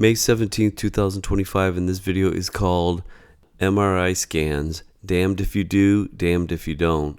May 17th, 2025, and this video is called MRI Scans. Damned if you do, damned if you don't.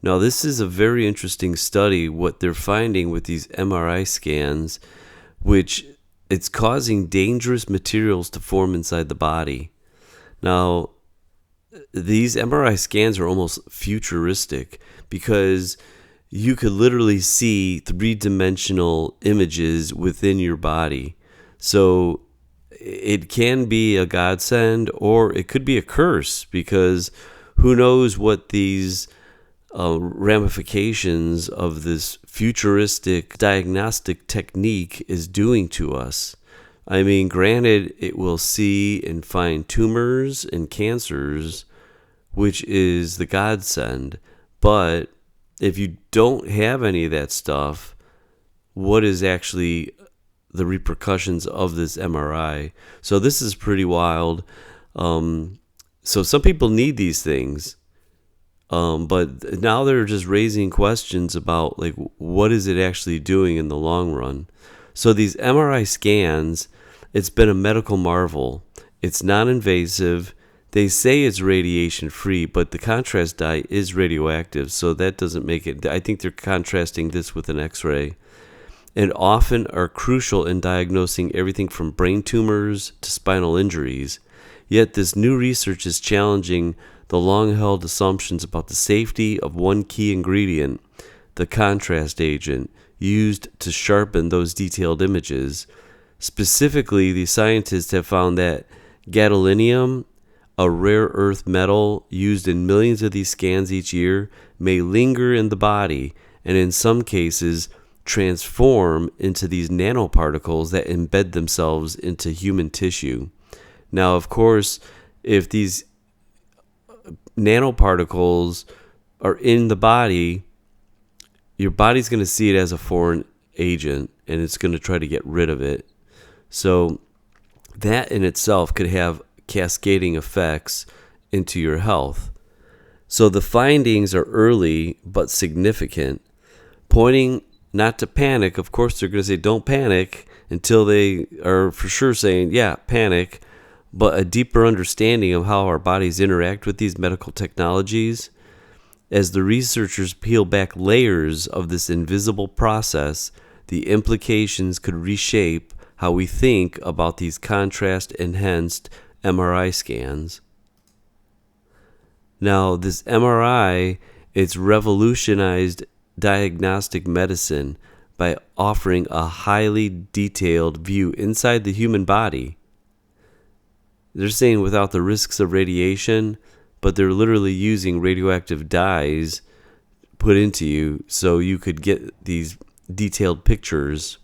Now, this is a very interesting study, what they're finding with these MRI scans, which it's causing dangerous materials to form inside the body. Now, these MRI scans are almost futuristic because you could literally see three-dimensional images within your body. So it can be a godsend or it could be a curse, because who knows what these ramifications of this futuristic diagnostic technique is doing to us. I mean, granted, it will see and find tumors and cancers, which is the godsend. But if you don't have any of that stuff, what is actually the repercussions of this MRI? So this is pretty wild. So some people need these things. But now they're just raising questions about, like, what is it actually doing in the long run? So these MRI scans, it's been a medical marvel. It's non-invasive. They say it's radiation-free, but the contrast dye is radioactive, so that doesn't make it. I think they're contrasting this with an X-ray, and often are crucial in diagnosing everything from brain tumors to spinal injuries. Yet this new research is challenging the long-held assumptions about the safety of one key ingredient, the contrast agent, used to sharpen those detailed images. Specifically, the scientists have found that gadolinium, a rare earth metal used in millions of these scans each year, may linger in the body and in some cases transform into these nanoparticles that embed themselves into human tissue. Now, of course, if these nanoparticles are in the body, your body's going to see it as a foreign agent, and it's going to try to get rid of it. So that in itself could have cascading effects into your health. So the findings are early but significant, pointing not to panic. Of course, they're going to say don't panic until they are for sure saying, yeah, panic. But a deeper understanding of how our bodies interact with these medical technologies. As the researchers peel back layers of this invisible process, the implications could reshape how we think about these contrast-enhanced MRI scans. Now, this MRI, it's revolutionized diagnostic medicine by offering a highly detailed view inside the human body. They're saying without the risks of radiation, but they're literally using radioactive dyes put into you so you could get these detailed pictures.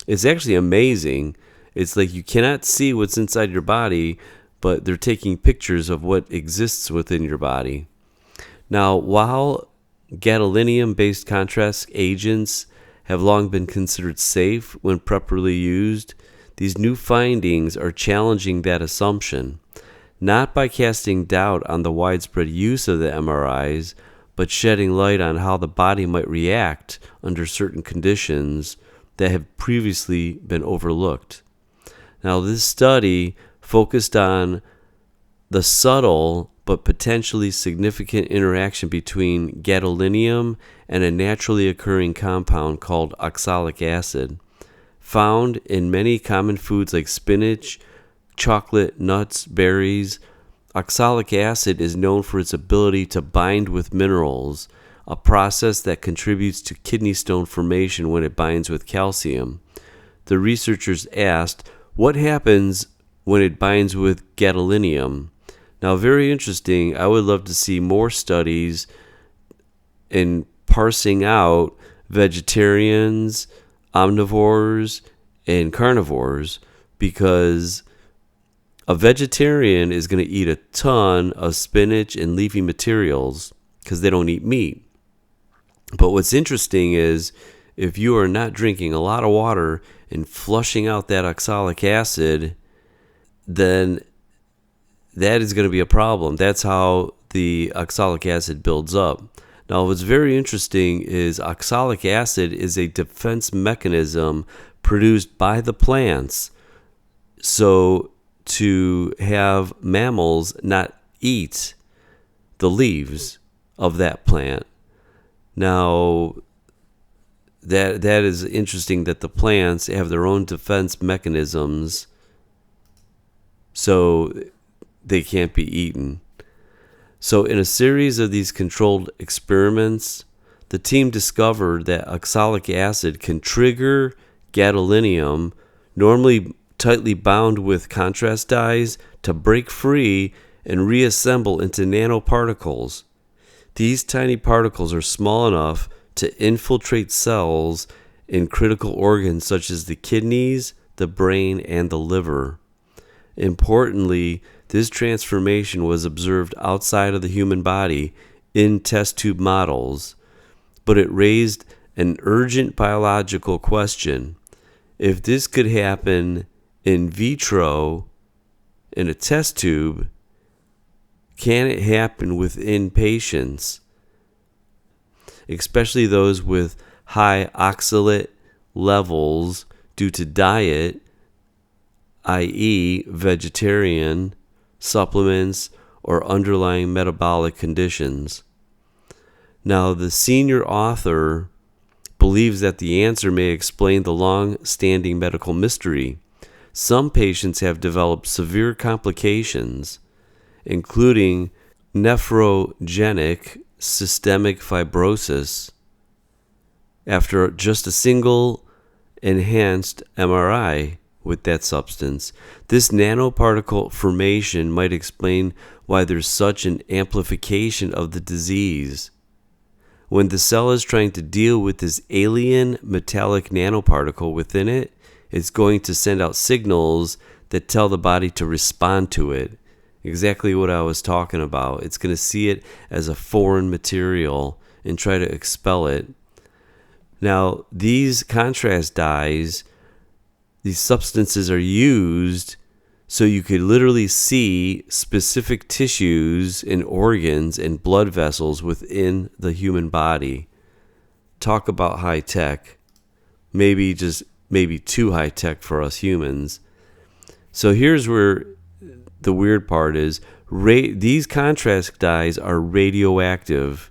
It's actually amazing. It's like you cannot see what's inside your body, but they're taking pictures of what exists within your body. Now, while gadolinium-based contrast agents have long been considered safe when properly used, these new findings are challenging that assumption, not by casting doubt on the widespread use of the MRIs, but shedding light on how the body might react under certain conditions that have previously been overlooked. Now, this study focused on the subtle but potentially significant interaction between gadolinium and a naturally occurring compound called oxalic acid, found in many common foods like spinach, chocolate, nuts, berries. Oxalic acid is known for its ability to bind with minerals, a process that contributes to kidney stone formation when it binds with calcium. The researchers asked, what happens when it binds with gadolinium? Now, very interesting. I would love to see more studies in parsing out vegetarians, omnivores, and carnivores, because a vegetarian is going to eat a ton of spinach and leafy materials because they don't eat meat. But what's interesting is if you are not drinking a lot of water and flushing out that oxalic acid, then that is going to be a problem. That's how the oxalic acid builds up. Now, what's very interesting is oxalic acid is a defense mechanism produced by the plants so to have mammals not eat the leaves of that plant. Now, that is interesting that the plants have their own defense mechanisms, so they can't be eaten. So in a series of these controlled experiments, the team discovered that oxalic acid can trigger gadolinium, normally tightly bound with contrast dyes, to break free and reassemble into nanoparticles. These tiny particles are small enough to infiltrate cells in critical organs such as the kidneys, the brain, and the liver. Importantly, this transformation was observed outside of the human body in test tube models, but it raised an urgent biological question. If this could happen in vitro in a test tube, can it happen within patients, especially those with high oxalate levels due to diet, i.e., vegetarian, supplements, or underlying metabolic conditions? Now, the senior author believes that the answer may explain the long-standing medical mystery. Some patients have developed severe complications, including nephrogenic systemic fibrosis, after just a single enhanced MRI with that substance. This nanoparticle formation might explain why there's such an amplification of the disease. When the cell is trying to deal with this alien metallic nanoparticle within it, it's going to send out signals that tell the body to respond to it. Exactly what I was talking about. It's going to see it as a foreign material and try to expel it. Now, these contrast dyes, these substances are used so you could literally see specific tissues and organs and blood vessels within the human body. Talk about high tech. Maybe too high tech for us humans. So here's where the weird part is. These contrast dyes are radioactive.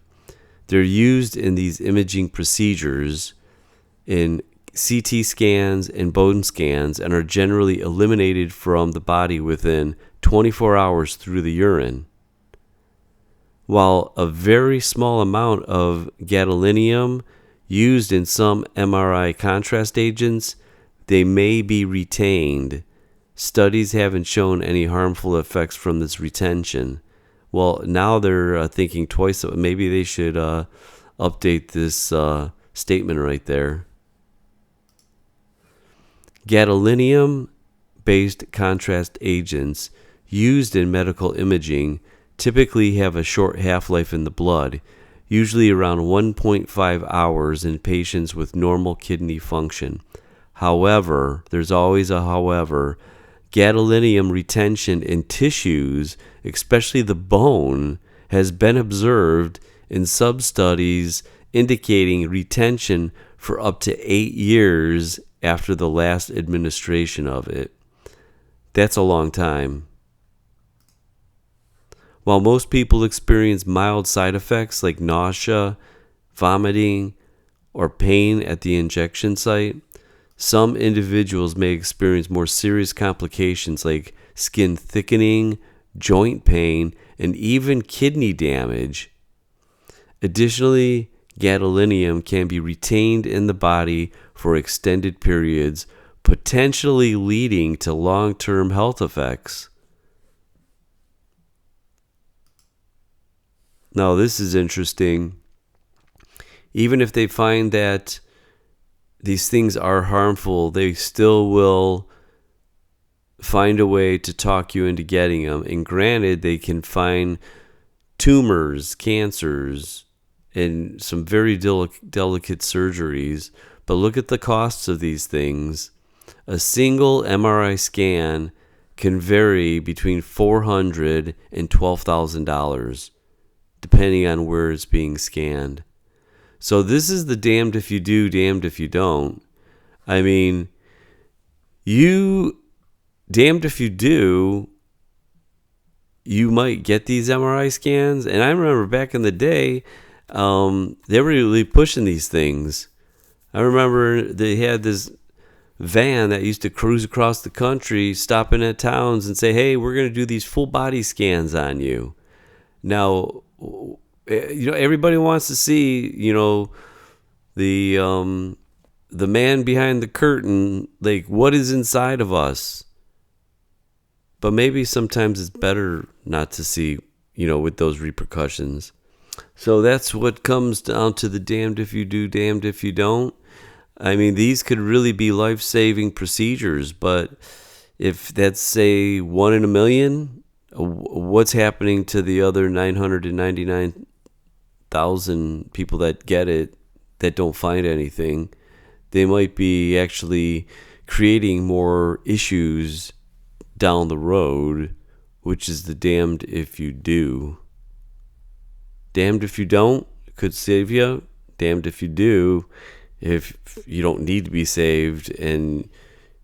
They're used in these imaging procedures in CT scans and bone scans, and are generally eliminated from the body within 24 hours through the urine. While a very small amount of gadolinium used in some MRI contrast agents, they may be retained. Studies haven't shown any harmful effects from this retention. Well, now they're thinking twice. Maybe they should update this statement right there. Gadolinium-based contrast agents used in medical imaging typically have a short half-life in the blood, usually around 1.5 hours in patients with normal kidney function. However, there's always a however, gadolinium retention in tissues, especially the bone, has been observed in sub-studies indicating retention for up to 8 years after the last administration of it. That's a long time. While most people experience mild side effects like nausea, vomiting, or pain at the injection site, some individuals may experience more serious complications like skin thickening, joint pain, and even kidney damage. Additionally, gadolinium can be retained in the body for extended periods, potentially leading to long-term health effects. Now, this is interesting. Even if they find that these things are harmful, they still will find a way to talk you into getting them. And granted, they can find tumors, cancers, and some very delicate surgeries. But look at the costs of these things. A single MRI scan can vary between $400 and $12,000, depending on where it's being scanned. So this is the damned if you do, damned if you don't. I mean, you damned if you do, you might get these MRI scans. And I remember back in the day, they were really pushing these things. I remember they had this van that used to cruise across the country, stopping at towns and say, hey, we're going to do these full body scans on you. Now, everybody wants to see, the man behind the curtain, like what is inside of us. But maybe sometimes it's better not to see, with those repercussions. So that's what comes down to the damned if you do, damned if you don't. I mean, these could really be life-saving procedures, but if that's, say, 1 in a million, what's happening to the other 999,000 people that get it, that don't find anything? They might be actually creating more issues down the road, which is the damned if you do. Damned if you don't, it could save you. Damned if you do, if you don't need to be saved and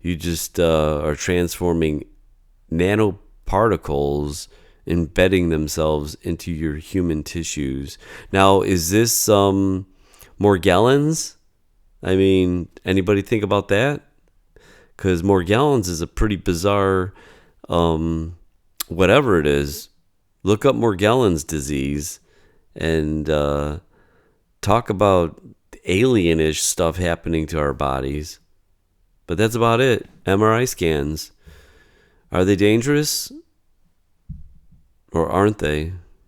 you just are transforming nanoparticles, embedding themselves into your human tissues. Now, is this Morgellons? I mean, anybody think about that? Because Morgellons is a pretty bizarre, whatever it is. Look up Morgellons disease and talk about alienish stuff happening to our bodies. But that's about it. MRI scans. Are they dangerous? Or aren't they?